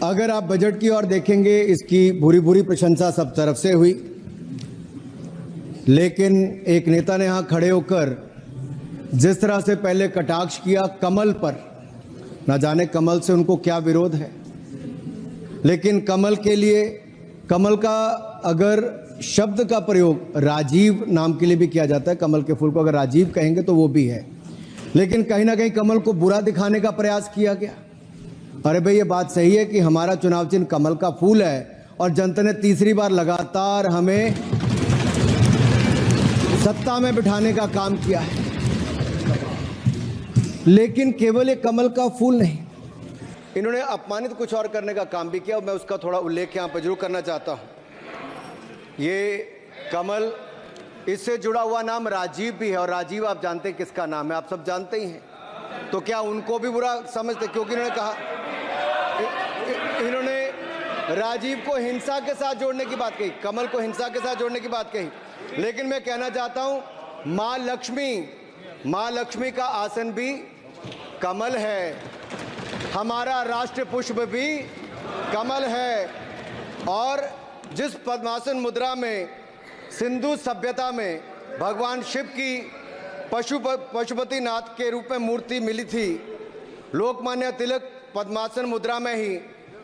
अगर आप बजट की ओर देखेंगे, इसकी भूरी भूरी प्रशंसा सब तरफ से हुई, लेकिन एक नेता ने यहाँ खड़े होकर जिस तरह से पहले कटाक्ष किया कमल पर, न जाने कमल से उनको क्या विरोध है, लेकिन कमल के लिए, कमल का अगर शब्द का प्रयोग राजीव नाम के लिए भी किया जाता है, कमल के फूल को अगर राजीव कहेंगे तो वो भी है, लेकिन कहीं ना कहीं कमल को बुरा दिखाने का प्रयास किया गया। अरे भाई, ये बात सही है कि हमारा चुनाव चिन्ह कमल का फूल है और जनता ने तीसरी बार लगातार हमें सत्ता में बिठाने का काम किया है, लेकिन केवल एक कमल का फूल नहीं, इन्होंने अपमानित कुछ और करने का काम भी किया। मैं उसका थोड़ा उल्लेख यहाँ पर जरूर करना चाहता हूँ। ये कमल, इससे जुड़ा हुआ नाम राजीव भी है, और राजीव आप जानते हैं किसका नाम है, आप सब जानते ही हैं। तो क्या उनको भी बुरा समझते? क्योंकि इन्होंने कहा, इन्होंने राजीव को हिंसा के साथ जोड़ने की बात कही, कमल को हिंसा के साथ जोड़ने की बात कही। लेकिन मैं कहना चाहता हूँ, माँ लक्ष्मी का आसन भी कमल है, हमारा राष्ट्र पुष्प भी कमल है, और जिस पद्मासन मुद्रा में सिंधु सभ्यता में भगवान शिव की पशुपति नाथ के रूप में मूर्ति मिली थी, लोकमान्य तिलक पद्मासन मुद्रा में ही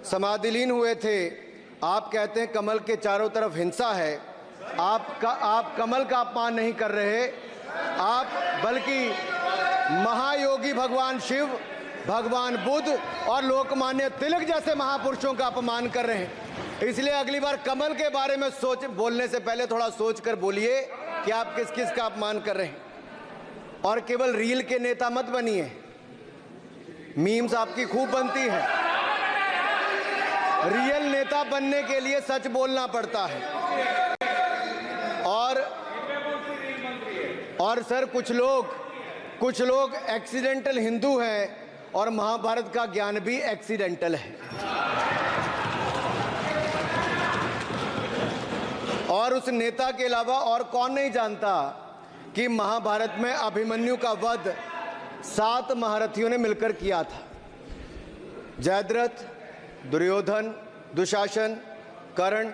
समाधिलीन हुए थे। आप कहते हैं कमल के चारों तरफ हिंसा है। आप कमल का अपमान नहीं कर रहे, आप बल्कि महायोगी भगवान शिव, भगवान बुद्ध और लोकमान्य तिलक जैसे महापुरुषों का अपमान कर रहे हैं। इसलिए अगली बार कमल के बारे में बोलने से पहले थोड़ा सोच कर बोलिए कि आप किस किस का अपमान कर रहे हैं। और केवल रील के नेता मत बनिए, मीम्स आपकी खूब बनती है। रियल नेता बनने के लिए सच बोलना पड़ता है। और सर, कुछ लोग एक्सीडेंटल हिंदू हैं और महाभारत का ज्ञान भी एक्सीडेंटल है। और उस नेता के अलावा और कौन नहीं जानता कि महाभारत में अभिमन्यु का वध 7 महारथियों ने मिलकर किया था। जयद्रथ, दुर्योधन, दुशासन, कर्ण,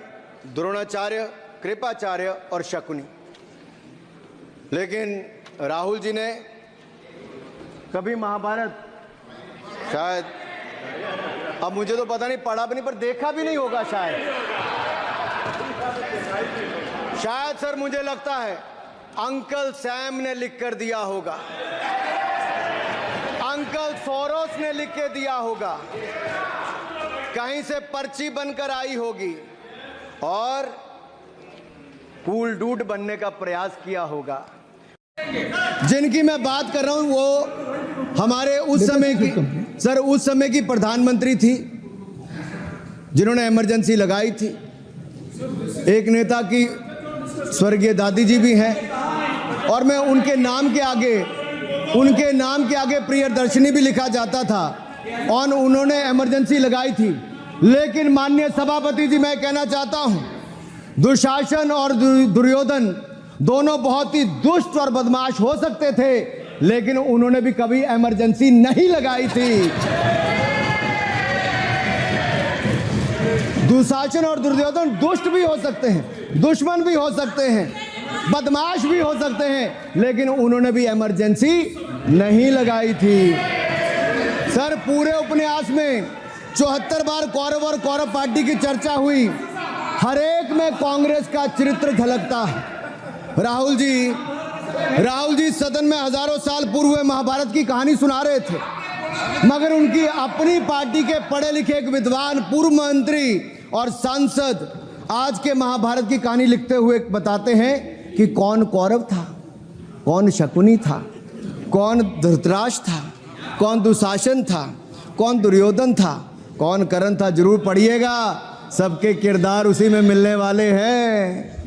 द्रोणाचार्य, कृपाचार्य और शकुनी। लेकिन राहुल जी ने कभी महाभारत, शायद, अब मुझे तो पता नहीं, पढ़ा भी नहीं, पर देखा भी नहीं होगा शायद सर, मुझे लगता है अंकल सैम ने लिख कर दिया होगा, अंकल सोरोस ने लिख के दिया होगा, कहीं से पर्ची बनकर आई होगी और कूल डूड बनने का प्रयास किया होगा। जिनकी मैं बात कर रहा हूं वो हमारे उस समय की प्रधानमंत्री थी, जिन्होंने इमरजेंसी लगाई थी। एक नेता की स्वर्गीय दादी जी भी हैं, और मैं उनके नाम के आगे प्रियदर्शिनी भी लिखा जाता था, और उन्होंने इमरजेंसी लगाई थी। लेकिन माननीय सभापति जी, मैं कहना चाहता हूं, दुशासन और दुर्योधन दोनों बहुत ही दुष्ट और बदमाश हो सकते थे, लेकिन उन्होंने भी कभी इमरजेंसी नहीं लगाई थी। दुशासन और दुर्योधन दुष्ट भी हो सकते हैं, दुश्मन भी हो सकते हैं, बदमाश भी हो सकते हैं, लेकिन उन्होंने भी इमरजेंसी नहीं लगाई थी। सर, पूरे उपन्यास में 74 बार कौरव और कौरव पार्टी की चर्चा हुई, हर एक में कांग्रेस का चरित्र झलकता है। राहुल जी सदन में हजारों साल पूर्व हुए महाभारत की कहानी सुना रहे थे, मगर उनकी अपनी पार्टी के पढ़े लिखे एक विद्वान पूर्व मंत्री और सांसद आज के महाभारत की कहानी लिखते हुए बताते हैं कि कौन कौरव था, कौन शकुनी था, कौन धृतराष्ट्र था, कौन दुशासन था, कौन दुर्योधन था, कौन कर्ण था। जरूर पढ़िएगा, सबके किरदार उसी में मिलने वाले हैं।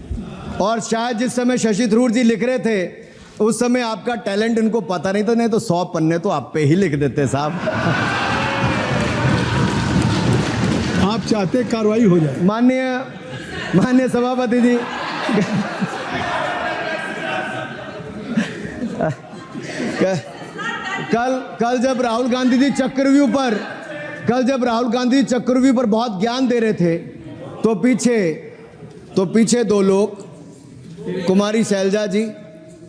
और शायद जिस समय शशि थरूर जी लिख रहे थे, उस समय आपका टैलेंट इनको पता नहीं था, नहीं तो 100 पन्ने तो आप पे ही लिख देते साहब। आप चाहते कार्रवाई हो जाए। माननीय सभापति जी, कल जब राहुल गांधी जी चक्रव्यूह पर कल जब राहुल गांधी चक्रव्यूह पर बहुत ज्ञान दे रहे थे तो पीछे दो लोग, कुमारी शैलजा जी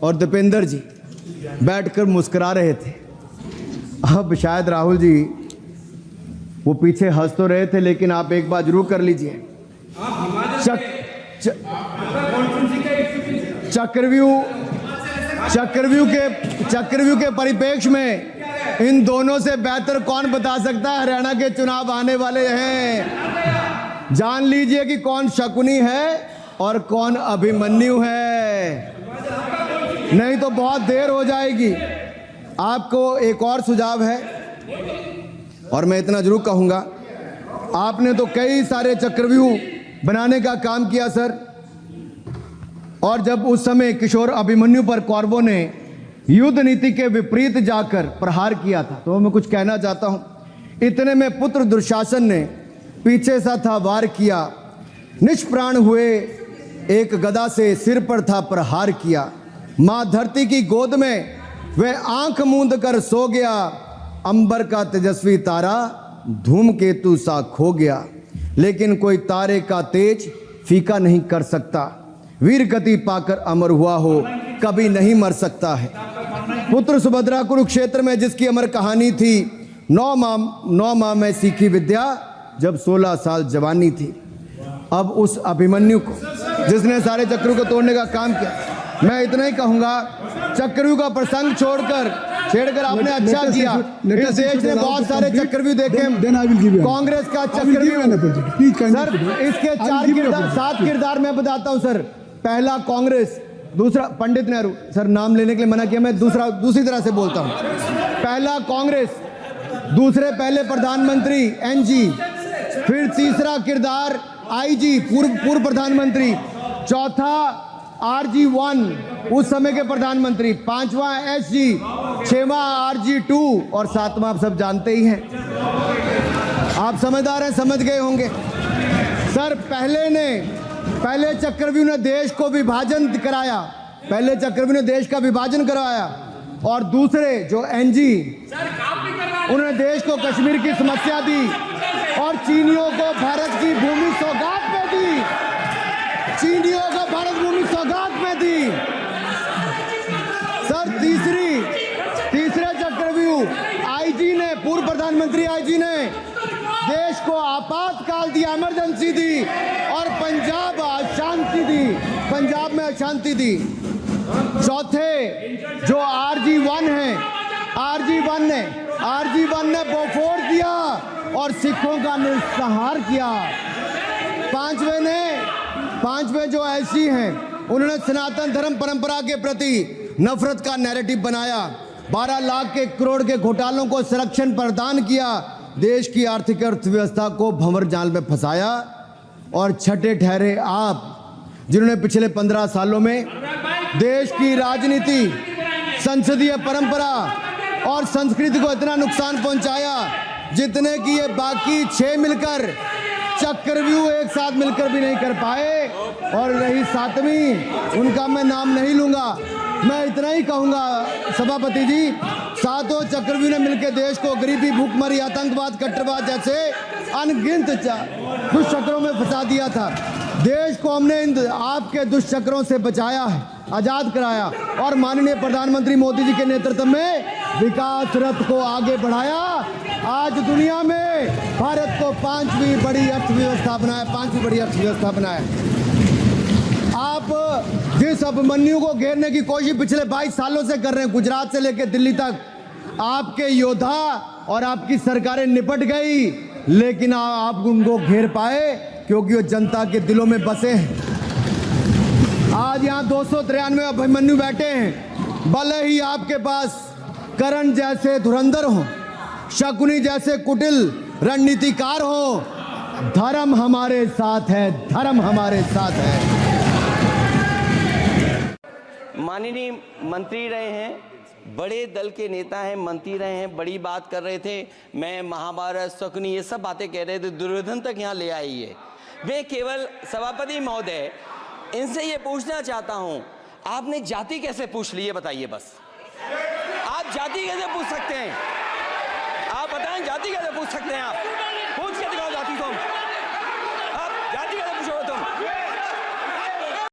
और दीपेंद्र जी, बैठकर मुस्कुरा रहे थे। अब शायद राहुल जी वो पीछे हंस तो रहे थे, लेकिन आप एक बात जरूर कर लीजिए, चक्रव्यूह के परिप्रेक्ष्य में इन दोनों से बेहतर कौन बता सकता है हरियाणा के चुनाव आने वाले हैं। जान लीजिए कि कौन शकुनी है और कौन अभिमन्यु है, नहीं तो बहुत देर हो जाएगी। आपको एक और सुझाव है, और मैं इतना जरूर कहूंगा, आपने तो कई सारे चक्रव्यूह बनाने का काम किया सर, और जब उस समय किशोर अभिमन्यु पर कौरवों ने युद्ध नीति के विपरीत जाकर प्रहार किया था, तो मैं कुछ कहना चाहता हूं। इतने में पुत्र दुशासन ने पीछे सा था वार किया, निष्प्राण हुए एक गदा से सिर पर था प्रहार किया। मां धरती की गोद में वह आंख मूंद कर सो गया, अंबर का तेजस्वी तारा धूमकेतु सा खो गया। लेकिन कोई तारे का तेज फीका नहीं कर सकता, वीर गति पाकर अमर हुआ हो कभी नहीं मर सकता है। पुत्र सुभद्रा कुरुक्षेत्र में जिसकी अमर कहानी थी, 9 माह में सीखी विद्या जब 16 साल जवानी थी। अब उस अभिमन्यु को जिसने सारे चक्रव्यूह को तोड़ने का काम किया, मैं इतना ही कहूंगा, चक्रव्यूह का प्रसंग छेड़कर आपने अच्छा किया। इस देश ने बहुत सारे चक्रव्यूह देखे, कांग्रेस का चक्रव्यूह सर, इसके 7 किरदार मैं बताता हूं सर। पहला कांग्रेस, दूसरा पंडित नेहरू, सर नाम लेने के लिए मना किया, मैं दूसरी तरह से बोलता हूं। पहला कांग्रेस, दूसरे पहले प्रधानमंत्री एनजी, फिर तीसरा किरदार आईजी पूर्व प्रधानमंत्री, चौथा RG1 उस समय के प्रधानमंत्री, 5वां SG, 6वां RG2 और 7वां आप सब जानते ही हैं। आप समझदार हैं, समझ गए होंगे सर। पहले चक्रव्यूह ने देश को विभाजन कराया, पहले चक्रव्यूह ने देश का विभाजन करवाया, और दूसरे जो एनजी, उन्होंने देश को कश्मीर की समस्या दी और चीनियों को भारत की भूमि सौगात में दी, चीनियों को भारत भूमि सौगात में दी सर। तीसरे चक्रव्यूह आईजी ने, पूर्व प्रधानमंत्री आईजी ने देश को आपातकाल दी, इमरजेंसी दी, और पंजाब में अशांति दी। चौथे जो RG1 है, RG1 ने बोफोर्स दिया और सिखों का निस्सहार किया। पांचवें जो ऐसी हैं, उन्होंने सनातन धर्म परंपरा के प्रति नफरत का नैरेटिव बनाया, 12 लाख करोड़ के घोटालों को संरक्षण प्रदान किया, देश की आर्थिक अर्थव्यवस्था को भंवर जाल में फंसाया। और छठे ठहरे आप, जिन्होंने पिछले 15 सालों में देश की राजनीति, संसदीय परंपरा और संस्कृति को इतना नुकसान पहुंचाया जितने कि ये बाकी 6 मिलकर चक्रव्यूह एक साथ मिलकर भी नहीं कर पाए। और रही 7वीं, उनका मैं नाम नहीं लूंगा, मैं इतना ही कहूंगा सभापति जी, 7 चक्रव्यूह ने मिलकर देश को गरीबी, भूखमरी, आतंकवाद, कट्टरवाद जैसे अनगिनत दुष्चक्रों में फंसा दिया था। देश को हमने इन आपके दुष्चक्रों से बचाया है, आजाद कराया, और माननीय प्रधानमंत्री मोदी जी के नेतृत्व में विकास रथ को आगे बढ़ाया। आज दुनिया में भारत को 5वीं बड़ी अर्थव्यवस्था बनाया। आप जिस अभिमन्यु को घेरने की कोशिश पिछले 22 सालों से कर रहे हैं, गुजरात से लेकर दिल्ली तक, आपके योद्धा और आपकी सरकारें निपट गई, लेकिन आप उनको घेर पाए क्योंकि वो जनता के दिलों में बसे हैं। आज यहाँ 293 अभिमन्यु बैठे हैं, भले ही आपके पास करण जैसे धुरंधर हो, शकुनी जैसे कुटिल रणनीतिकार हो, धर्म हमारे साथ है, धर्म हमारे साथ है। माननीय मंत्री रहे हैं, बड़े दल के नेता हैं, मंत्री रहे हैं, बड़ी बात कर रहे थे, मैं महाभारत, शकुनी, ये सब बातें कह रहे थे, दुर्योधन तक यहाँ ले आई है। मैं केवल सभापति महोदय इनसे ये पूछना चाहता हूँ, आपने जाति कैसे पूछ ली है बताइए बस। आप जाति कैसे पूछ सकते हैं? आप पता है जाति कैसे पूछ सकते हैं आप?